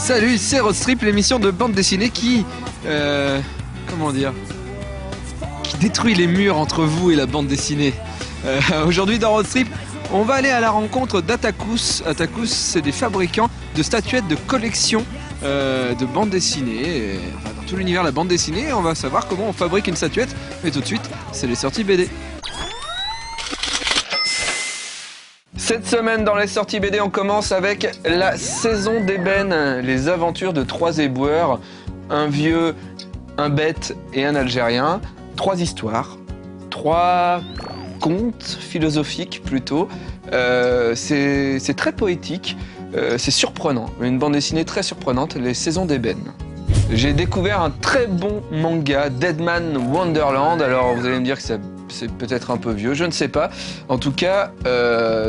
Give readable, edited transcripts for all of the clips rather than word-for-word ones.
Salut, c'est Road Trip, l'émission de bande dessinée qui... comment dire, qui détruit les murs entre vous et la bande dessinée. Aujourd'hui dans Road Trip, on va aller à la rencontre d'Atacus. Atacus, c'est des fabricants de statuettes de collection de bande dessinée. Enfin, dans tout l'univers de la bande dessinée, on va savoir comment on fabrique une statuette. Mais tout de suite, c'est les sorties BD. Cette semaine dans les sorties BD, on commence avec la saison d'ébène, les aventures de trois éboueurs, un vieux, un bête et un Algérien. Trois histoires, trois contes philosophiques plutôt. C'est très poétique, c'est surprenant, une bande dessinée très surprenante, les saisons d'ébène. J'ai découvert un très bon manga, Deadman Wonderland. Alors vous allez me dire que c'est peut-être un peu vieux, je ne sais pas. En tout cas,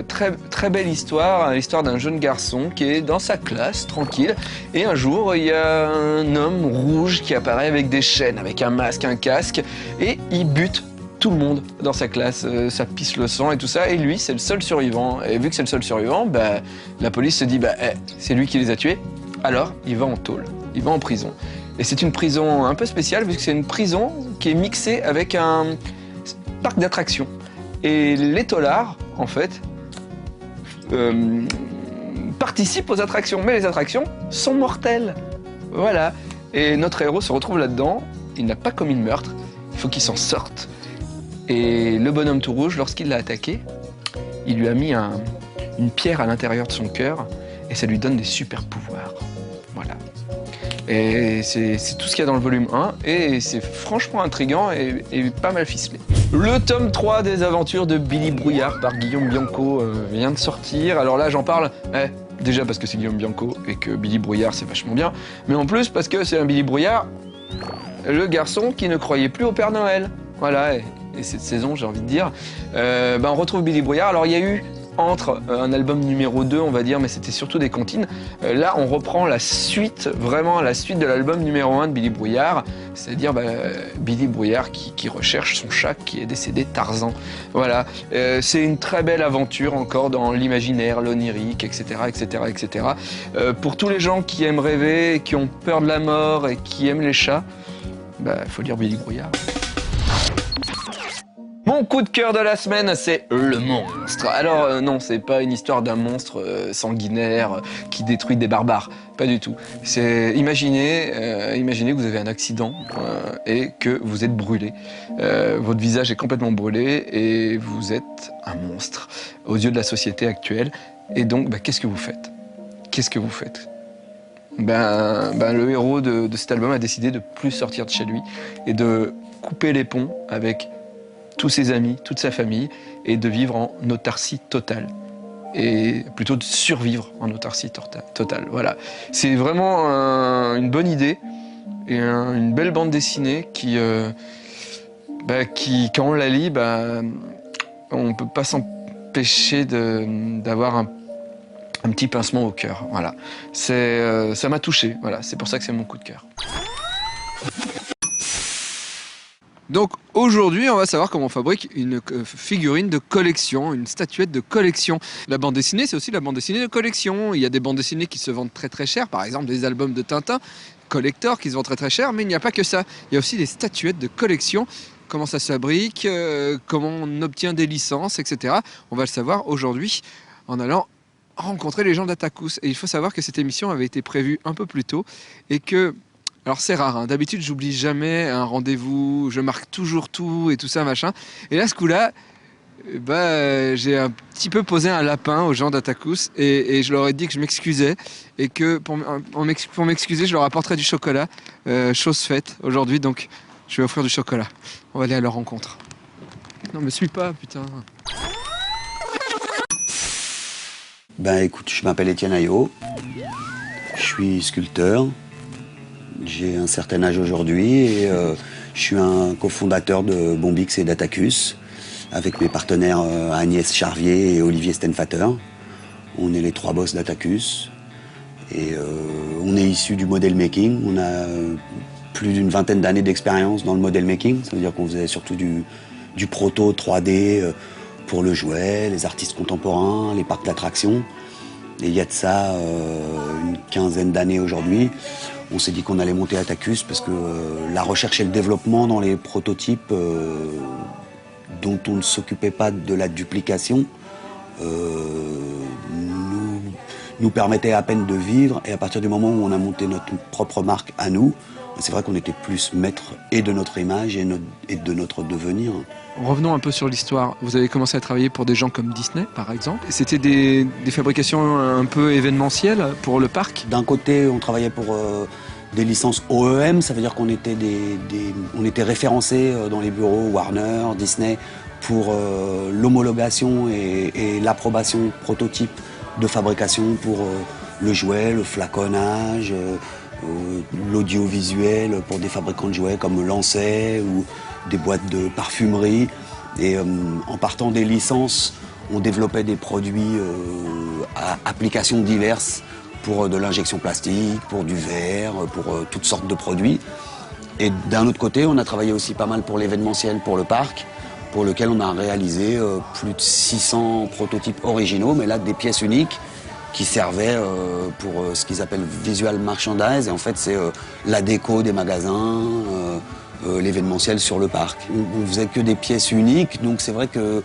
très belle histoire, l'histoire d'un jeune garçon qui est dans sa classe, tranquille. Et un jour, il y a un homme rouge qui apparaît avec des chaînes, avec un masque, un casque, et il bute tout le monde dans sa classe. Ça pisse le sang et tout ça. Et lui, c'est le seul survivant. Et vu que c'est le seul survivant, la police se dit c'est lui qui les a tués. Alors, il va en tôle, il va en prison. Et c'est une prison un peu spéciale, puisque c'est une prison qui est mixée avec un parc d'attractions. Et les taulards, en fait, participent aux attractions. Mais les attractions sont mortelles. Voilà. Et notre héros se retrouve là-dedans. Il n'a pas commis de meurtre. Il faut qu'il s'en sorte. Et le bonhomme tout rouge, lorsqu'il l'a attaqué, il lui a mis une pierre à l'intérieur de son cœur. Et ça lui donne des super pouvoirs. Voilà. Et c'est tout ce qu'il y a dans le volume 1, et c'est franchement intriguant et pas mal ficelé. Le tome 3 des aventures de Billy Brouillard par Guillaume Bianco vient de sortir. Alors là, j'en parle déjà parce que c'est Guillaume Bianco et que Billy Brouillard, c'est vachement bien, mais en plus parce que c'est un Billy Brouillard, le garçon qui ne croyait plus au Père Noël. Voilà, et cette saison, j'ai envie de dire, on retrouve Billy Brouillard. Alors il y a eu entre un album numéro 2, on va dire, mais c'était surtout des comptines. Là, on reprend la suite, vraiment la suite de l'album numéro 1 de Billy Brouillard, c'est-à-dire Billy Brouillard qui recherche son chat qui est décédé, Tarzan. Voilà, c'est une très belle aventure encore dans l'imaginaire, l'onirique, etc., etc., etc. Pour tous les gens qui aiment rêver, qui ont peur de la mort et qui aiment les chats, faut lire Billy Brouillard. Mon coup de cœur de la semaine, c'est le monstre. Alors non, c'est pas une histoire d'un monstre sanguinaire qui détruit des barbares, pas du tout. C'est imaginez que vous avez un accident et que vous êtes brûlé. Votre visage est complètement brûlé et vous êtes un monstre aux yeux de la société actuelle. Et donc, qu'est-ce que vous faites? Qu'est-ce que vous faites? Le héros de cet album a décidé de plus sortir de chez lui et de couper les ponts avec tous ses amis, toute sa famille, et de vivre en autarcie totale. Et plutôt de survivre en autarcie totale. Voilà. C'est vraiment une bonne idée et une belle bande dessinée qui quand on la lit, on ne peut pas s'empêcher d'avoir un petit pincement au cœur. Voilà. Ça m'a touché. Voilà. C'est pour ça que c'est mon coup de cœur. Donc aujourd'hui, on va savoir comment on fabrique une figurine de collection, une statuette de collection. La bande dessinée, c'est aussi la bande dessinée de collection. Il y a des bandes dessinées qui se vendent très très cher, par exemple des albums de Tintin, collector, qui se vendent très très cher, mais il n'y a pas que ça. Il y a aussi des statuettes de collection. Comment ça se fabrique, comment on obtient des licences, etc. On va le savoir aujourd'hui en allant rencontrer les gens d'Atacus. Et il faut savoir que cette émission avait été prévue un peu plus tôt et que... Alors c'est rare, d'habitude j'oublie jamais un rendez-vous, je marque toujours tout et tout ça machin. Et là ce coup-là, j'ai un petit peu posé un lapin aux gens d'Atacus et je leur ai dit que je m'excusais et que pour m'excuser je leur apporterais du chocolat, chose faite aujourd'hui, donc je vais offrir du chocolat. On va aller à leur rencontre. Non me suis pas, putain. Écoute, je m'appelle Étienne Ayot, je suis sculpteur. J'ai un certain âge aujourd'hui et je suis un cofondateur de Bombix et d'Atacus avec mes partenaires Agnès Charvier et Olivier Stenfater. On est les trois boss d'Atacus et on est issus du model making. On a plus d'une vingtaine d'années d'expérience dans le model making. Ça veut dire qu'on faisait surtout du proto 3D pour le jouet, les artistes contemporains, les parcs d'attractions. Et il y a de ça une quinzaine d'années aujourd'hui. On s'est dit qu'on allait monter Atacus parce que la recherche et le développement dans les prototypes dont on ne s'occupait pas de la duplication nous permettait à peine de vivre. Et à partir du moment où on a monté notre propre marque à nous, c'est vrai qu'on était plus maître et de notre image et de notre devenir. Revenons un peu sur l'histoire. Vous avez commencé à travailler pour des gens comme Disney, par exemple. C'était des fabrications un peu événementielles pour le parc. D'un côté, on travaillait pour des licences OEM, ça veut dire qu'on était, on était référencés dans les bureaux Warner, Disney, pour l'homologation et l'approbation prototype de fabrication pour le jouet, le flaconnage, l'audiovisuel pour des fabricants de jouets comme Lancet ou des boîtes de parfumerie. Et en partant des licences, on développait des produits à applications diverses pour de l'injection plastique, pour du verre, pour toutes sortes de produits. Et d'un autre côté, on a travaillé aussi pas mal pour l'événementiel, pour le parc, pour lequel on a réalisé plus de 600 prototypes originaux, mais là des pièces uniques qui servaient pour ce qu'ils appellent visual merchandise. Et en fait, c'est la déco des magasins, l'événementiel sur le parc. On faisait que des pièces uniques, donc c'est vrai que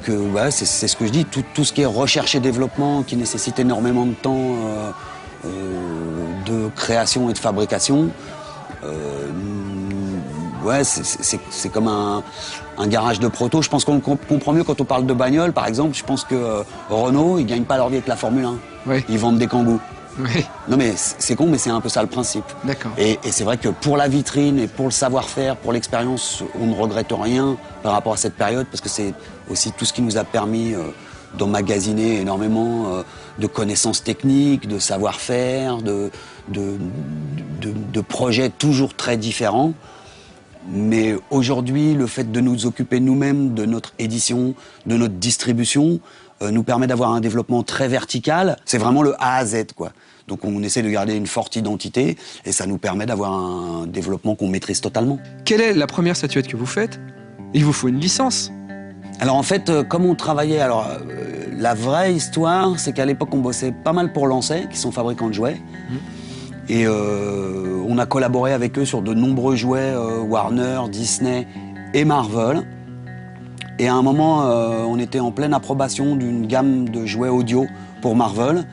ouais, c'est ce que je dis, tout ce qui est recherche et développement, qui nécessite énormément de temps de création et de fabrication, ouais, c'est comme un garage de proto. Je pense qu'on comprend mieux quand on parle de bagnole, par exemple. Je pense que Renault, ils gagnent pas leur vie avec la Formule 1. Oui. Ils vendent des Kangoo. Oui. Non mais c'est con, mais c'est un peu ça le principe. D'accord. Et c'est vrai que pour la vitrine et pour le savoir-faire, pour l'expérience, on ne regrette rien par rapport à cette période, parce que c'est aussi tout ce qui nous a permis d'emmagasiner énormément de connaissances techniques, de savoir-faire, de projets toujours très différents. Mais aujourd'hui, le fait de nous occuper nous-mêmes de notre édition, de notre distribution, nous permet d'avoir un développement très vertical. C'est vraiment le A à Z, quoi. Donc on essaie de garder une forte identité et ça nous permet d'avoir un développement qu'on maîtrise totalement. Quelle est la première statuette que vous faites? Il vous faut une licence. Alors en fait, comme on travaillait, la vraie histoire, c'est qu'à l'époque on bossait pas mal pour Lancet, qui sont fabricants de jouets. Et on a collaboré avec eux sur de nombreux jouets Warner, Disney et Marvel. Et à un moment, on était en pleine approbation d'une gamme de jouets audio pour Marvel,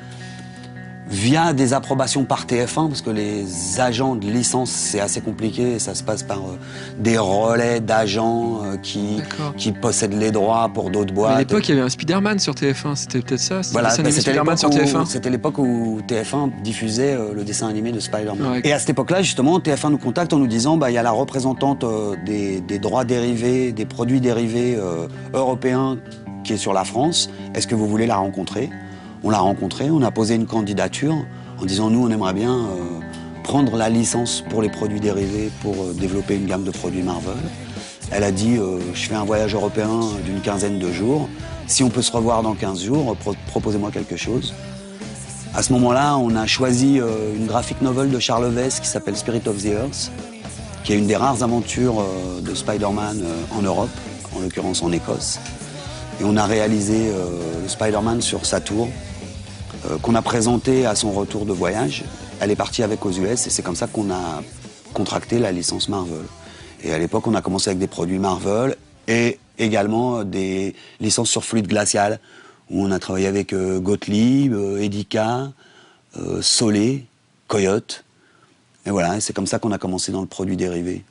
via des approbations par TF1, parce que les agents de licence, c'est assez compliqué, ça se passe par des relais d'agents qui possèdent les droits pour d'autres boîtes. À l'époque, il y avait un Spider-Man sur TF1, c'était peut-être ça? Voilà, c'était Spider-Man sur TF1. C'était l'époque où TF1 diffusait le dessin animé de Spider-Man. Ouais. Et à cette époque-là, justement, TF1 nous contacte en nous disant il y a la représentante des droits dérivés, des produits dérivés européens qui est sur la France. Est-ce que vous voulez la rencontrer? On l'a rencontrée, on a posé une candidature en disant nous, on aimerait bien prendre la licence pour les produits dérivés pour développer une gamme de produits Marvel. Elle a dit je fais un voyage européen d'une quinzaine de jours. Si on peut se revoir dans 15 jours, proposez-moi quelque chose. À ce moment-là, on a choisi une graphic novel de Charles Vess qui s'appelle Spirit of the Earth, qui est une des rares aventures de Spider-Man en Europe, en l'occurrence en Écosse. Et on a réalisé le Spider-Man sur sa tour, qu'on a présenté à son retour de voyage. Elle est partie avec aux US et c'est comme ça qu'on a contracté la licence Marvel. Et à l'époque, on a commencé avec des produits Marvel et également des licences sur fluide glacial, où on a travaillé avec Gottlieb, Edica, Solé, Coyote. Et voilà, c'est comme ça qu'on a commencé dans le produit dérivé.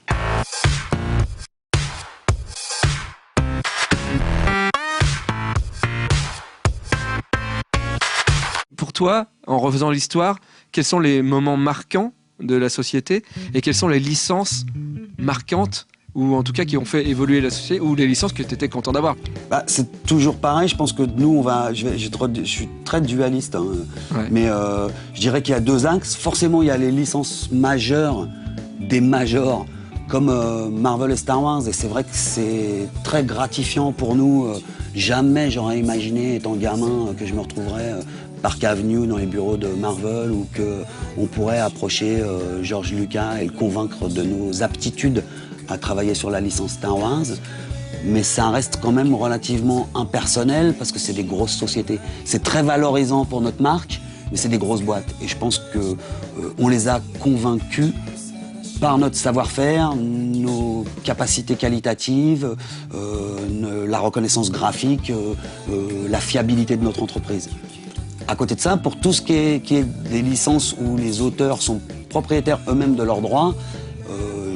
Pour toi, en refaisant l'histoire, quels sont les moments marquants de la société et quelles sont les licences marquantes ou en tout cas qui ont fait évoluer la société ou les licences que tu étais content d'avoir? C'est toujours pareil, je pense que nous, je suis très dualiste, hein, ouais. Mais je dirais qu'il y a deux axes. Forcément, il y a les licences majeures, des majors, comme Marvel et Star Wars, et c'est vrai que c'est très gratifiant pour nous. Jamais j'aurais imaginé, étant gamin, que je me retrouverais Park Avenue dans les bureaux de Marvel ou qu'on pourrait approcher George Lucas et le convaincre de nos aptitudes à travailler sur la licence Star Wars. Mais ça reste quand même relativement impersonnel parce que c'est des grosses sociétés. C'est très valorisant pour notre marque, mais c'est des grosses boîtes. Et je pense que on les a convaincus par notre savoir-faire, nos capacités qualitatives, la reconnaissance graphique, la fiabilité de notre entreprise. À côté de ça, pour tout ce qui est des licences où les auteurs sont propriétaires eux-mêmes de leurs droits,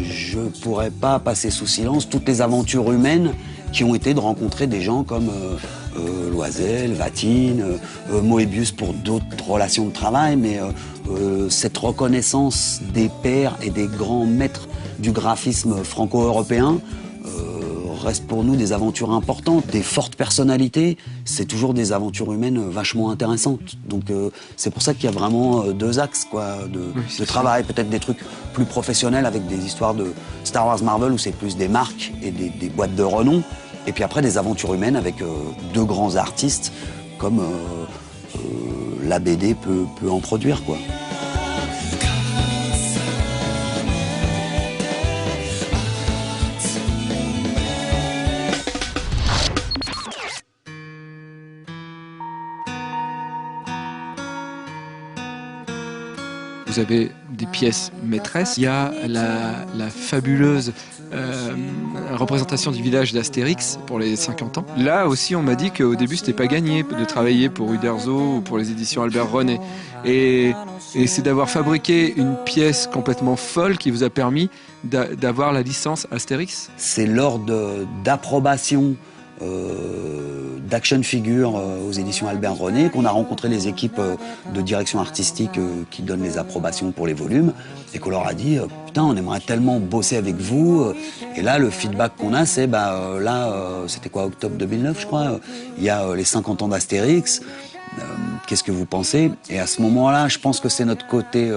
je ne pourrais pas passer sous silence toutes les aventures humaines qui ont été de rencontrer des gens comme Loisel, Vatine, Moebius pour d'autres relations de travail, mais cette reconnaissance des pairs et des grands maîtres du graphisme franco-européen reste pour nous des aventures importantes, des fortes personnalités, c'est toujours des aventures humaines vachement intéressantes. Donc c'est pour ça qu'il y a vraiment deux axes quoi, de travail, peut-être des trucs plus professionnels avec des histoires de Star Wars Marvel où c'est plus des marques et des boîtes de renom, et puis après des aventures humaines avec deux grands artistes comme la BD peut en produire quoi. Vous avez des pièces maîtresses. Il y a la fabuleuse représentation du village d'Astérix pour les 50 ans. Là aussi, on m'a dit qu'au début, c'était pas gagné de travailler pour Uderzo ou pour les éditions Albert René. Et c'est d'avoir fabriqué une pièce complètement folle qui vous a permis d'avoir la licence Astérix. C'est lors d'approbation d'action figure aux éditions Albert René qu'on a rencontré les équipes de direction artistique qui donnent les approbations pour les volumes et qu'on leur a dit putain on aimerait tellement bosser avec vous et là le feedback qu'on a c'est c'était quoi octobre 2009 je crois il y a les 50 ans d'Astérix. Qu'est-ce que vous pensez? Et à ce moment-là, je pense que c'est notre côté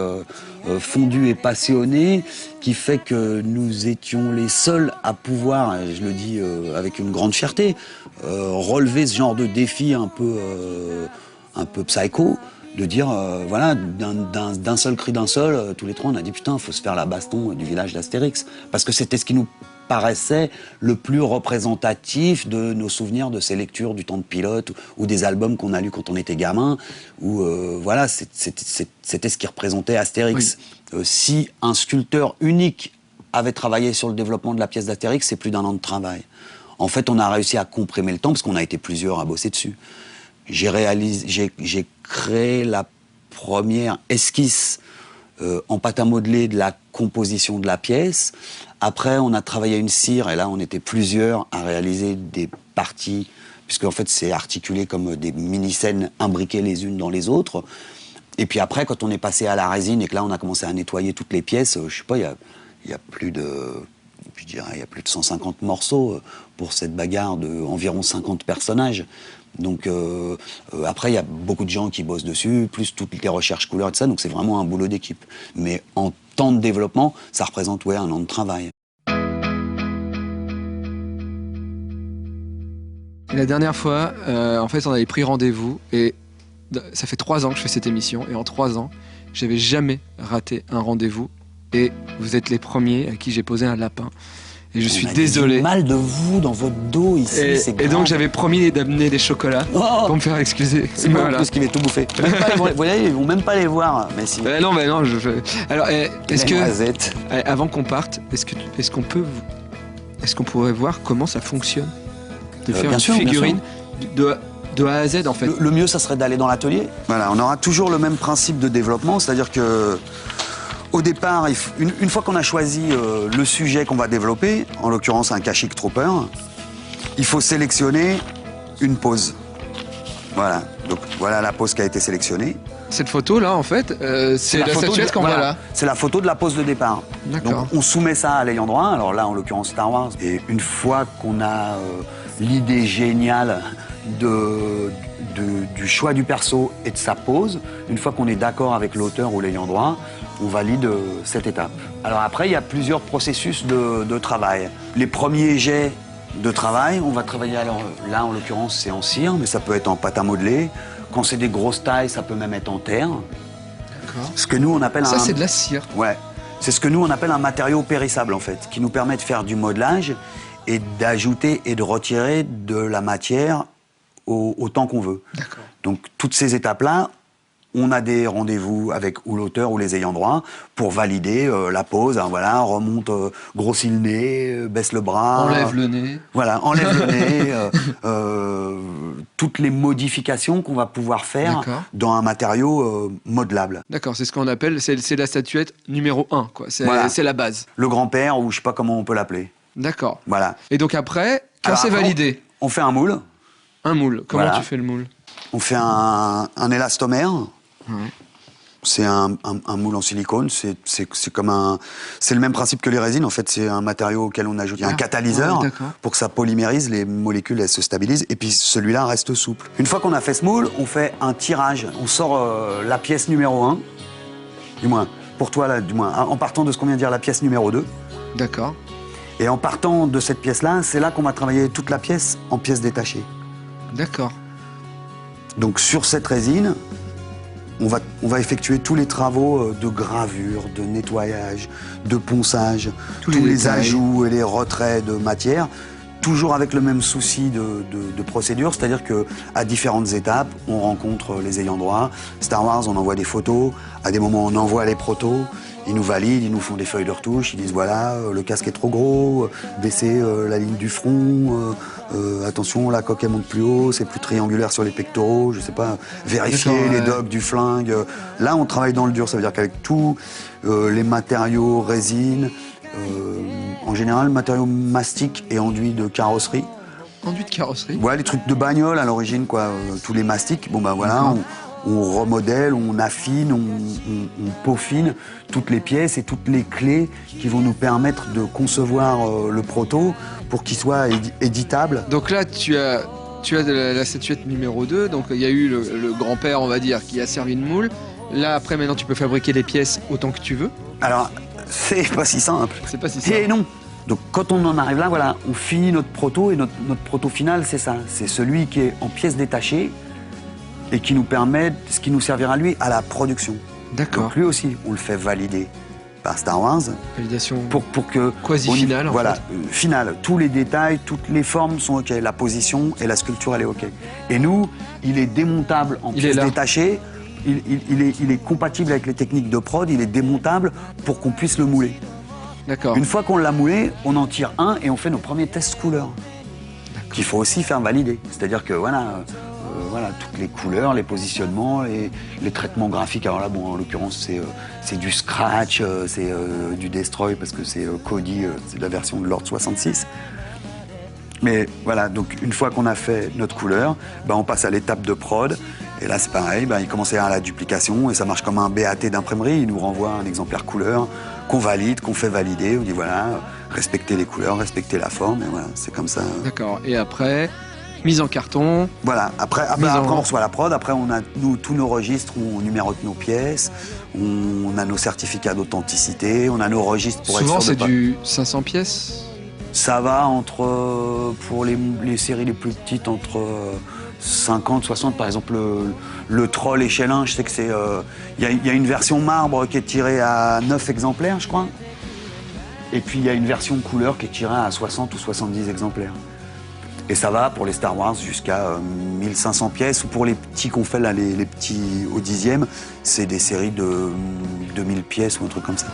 fondu et passionné qui fait que nous étions les seuls à pouvoir, et je le dis avec une grande fierté, relever ce genre de défi un peu psycho, de dire, voilà, d'un seul cri d'un seul, tous les trois, on a dit putain, il faut se faire la baston du village d'Astérix. Parce que c'était ce qui nous paraissait le plus représentatif de nos souvenirs de ces lectures du temps de pilote ou des albums qu'on a lus quand on était gamin, où voilà, c'était ce qui représentait Astérix. Oui. Si un sculpteur unique avait travaillé sur le développement de la pièce d'Astérix, c'est plus d'1 an de travail. En fait, on a réussi à comprimer le temps parce qu'on a été plusieurs à bosser dessus. J'ai créé la première esquisse en pâte à modeler de la composition de la pièce. Après, on a travaillé à une cire, et là, on était plusieurs à réaliser des parties, puisque en fait, c'est articulé comme des mini-scènes imbriquées les unes dans les autres. Et puis après, quand on est passé à la résine et que là, on a commencé à nettoyer toutes les pièces, je sais pas, il y a plus de... Je dirais, il y a plus de 150 morceaux pour cette bagarre de environ 50 personnages. Donc après, il y a beaucoup de gens qui bossent dessus, plus toutes les recherches couleurs et tout ça, donc c'est vraiment un boulot d'équipe. Mais en temps de développement, ça représente 1 an de travail. La dernière fois, en fait, on avait pris rendez-vous et ça fait 3 ans que je fais cette émission et en 3 ans, j'avais jamais raté un rendez-vous et vous êtes les premiers à qui j'ai posé un lapin. Et je suis désolé. Mal de vous dans votre dos ici, c'est grave. Et donc j'avais promis d'amener des chocolats pour me faire excuser. C'est bon, parce qu'il va tout bouffer. Vous voyez, ils vont même pas les voir, mais si. Non, Alors, est-ce que avant qu'on parte, est-ce qu'on pourrait voir comment ça fonctionne de faire une figurine de A à Z en fait. Le mieux, ça serait d'aller dans l'atelier. Voilà, on aura toujours le même principe de développement, c'est-à-dire que au départ, une fois qu'on a choisi le sujet qu'on va développer, en l'occurrence un Kashyyyk Trooper, il faut sélectionner une pose. Voilà, donc voilà la pose qui a été sélectionnée. Cette photo-là, en fait, c'est la statuette qu'on voit là. C'est la photo de la pose de départ. D'accord. Donc on soumet ça à l'ayant droit, alors là en l'occurrence Star Wars. Et une fois qu'on a l'idée géniale du choix du perso et de sa pose, une fois qu'on est d'accord avec l'auteur ou l'ayant droit, on valide cette étape. Alors après, il y a plusieurs processus de travail. Les premiers jets de travail, on va travailler, alors là en l'occurrence c'est en cire, mais ça peut être en pâte à modeler. Quand c'est des grosses tailles, ça peut même être en terre. D'accord. Ce que nous on appelle Ça c'est de la cire. Ouais. C'est ce que nous on appelle un matériau périssable en fait, qui nous permet de faire du modelage et d'ajouter et de retirer de la matière autant qu'on veut. D'accord. Donc toutes ces étapes-là, on a des rendez-vous avec ou l'auteur ou les ayants droit pour valider la pose. Hein, voilà, remonte, grossit le nez, baisse le bras. Enlève le nez. Voilà, enlève le nez. Toutes les modifications qu'on va pouvoir faire dans un matériau modelable. D'accord, c'est ce qu'on appelle, c'est la statuette numéro 1, quoi. C'est la base. Le grand-père, ou je sais pas comment on peut l'appeler. D'accord. Voilà. Et donc après, quand c'est validé, on fait un moule. un moule. Comment Voilà. tu fais le moule? On fait un élastomère. Ouais. C'est un moule en silicone. C'est le même principe que les résines. En fait, c'est un matériau auquel on ajoute un catalyseur pour que ça polymérise, les molécules elles se stabilisent. Et puis celui-là reste souple. Une fois qu'on a fait ce moule, on fait un tirage. On sort la pièce numéro 1. Du moins, pour toi, là, du moins, en partant de ce qu'on vient de dire, la pièce numéro 2. D'accord. Et en partant de cette pièce-là, c'est là qu'on va travailler toute la pièce en pièces détachées. D'accord. Donc sur cette résine, on va effectuer tous les travaux de gravure, de nettoyage, de ponçage, tous les ajouts et les retraits de matière, toujours avec le même souci de procédure, c'est-à-dire qu'à différentes étapes, on rencontre les ayants droit. Star Wars, on envoie des photos, à des moments on envoie les protos, ils nous valident, ils nous font des feuilles de retouche, ils disent voilà, le casque est trop gros, baissez la ligne du front, attention, la coque elle monte plus haut, c'est plus triangulaire sur les pectoraux, je sais pas, vérifier les dogs du flingue. Là, on travaille dans le dur, ça veut dire qu'avec tous les matériaux, résine, en général, matériaux mastic et enduit de carrosserie. Enduit de carrosserie? Ouais, les trucs de bagnole à l'origine, quoi, tous les mastiques. Bon, ben voilà, on remodèle, on affine, on peaufine toutes les pièces et toutes les clés qui vont nous permettre de concevoir le proto pour qu'il soit éditable. Donc là, tu as la statuette numéro 2, donc il y a eu le grand-père, on va dire, qui a servi de moule. Là, après, maintenant, tu peux fabriquer les pièces autant que tu veux. Alors, c'est pas si simple. C'est pas si simple. Et non. Donc quand on en arrive là, voilà, on finit notre proto et notre proto final, c'est ça. C'est celui qui est en pièces détachées et qui nous permet, ce qui nous servira lui à la production. D'accord. Donc lui aussi, on le fait valider par Star Wars. Validation pour que quasi finale. Voilà, fait. Finale. Tous les détails, toutes les formes sont ok. La position et la sculpture, elle est ok. Et nous, il est démontable en pièces détachées. Il est compatible avec les techniques de prod. Il est démontable pour qu'on puisse le mouler. D'accord. Une fois qu'on l'a moulé, on en tire un et on fait nos premiers tests couleurs. Qu'il faut aussi faire valider. C'est-à-dire que voilà, toutes les couleurs, les positionnements, les traitements graphiques. Alors là, bon, en l'occurrence, c'est du Scratch, c'est du Destroy parce que c'est Kodi, c'est la version de Lord 66. Mais voilà, donc une fois qu'on a fait notre couleur, ben, on passe à l'étape de prod. Et là, c'est pareil, ben, il commence à la duplication et ça marche comme un BAT d'imprimerie. Il nous renvoie un exemplaire couleur qu'on valide, qu'on fait valider. On dit voilà, respectez les couleurs, respectez la forme. Et voilà, c'est comme ça. D'accord. Et après, mise en carton. Voilà, après on reçoit la prod. Après, on a tous nos registres, on numérote nos pièces. On a nos certificats d'authenticité. On a nos registres pour souvent, être sûr c'est du 500 pièces. Ça va entre, pour les séries les plus petites, entre 50, 60, par exemple, le troll échelin, je sais que c'est... Il y a une version marbre qui est tirée à 9 exemplaires, je crois. Et puis, il y a une version couleur qui est tirée à 60 ou 70 exemplaires. Et ça va pour les Star Wars jusqu'à 1500 pièces. Ou pour les petits qu'on fait, là, les petits au 10e, c'est des séries de 2000 pièces ou un truc comme ça.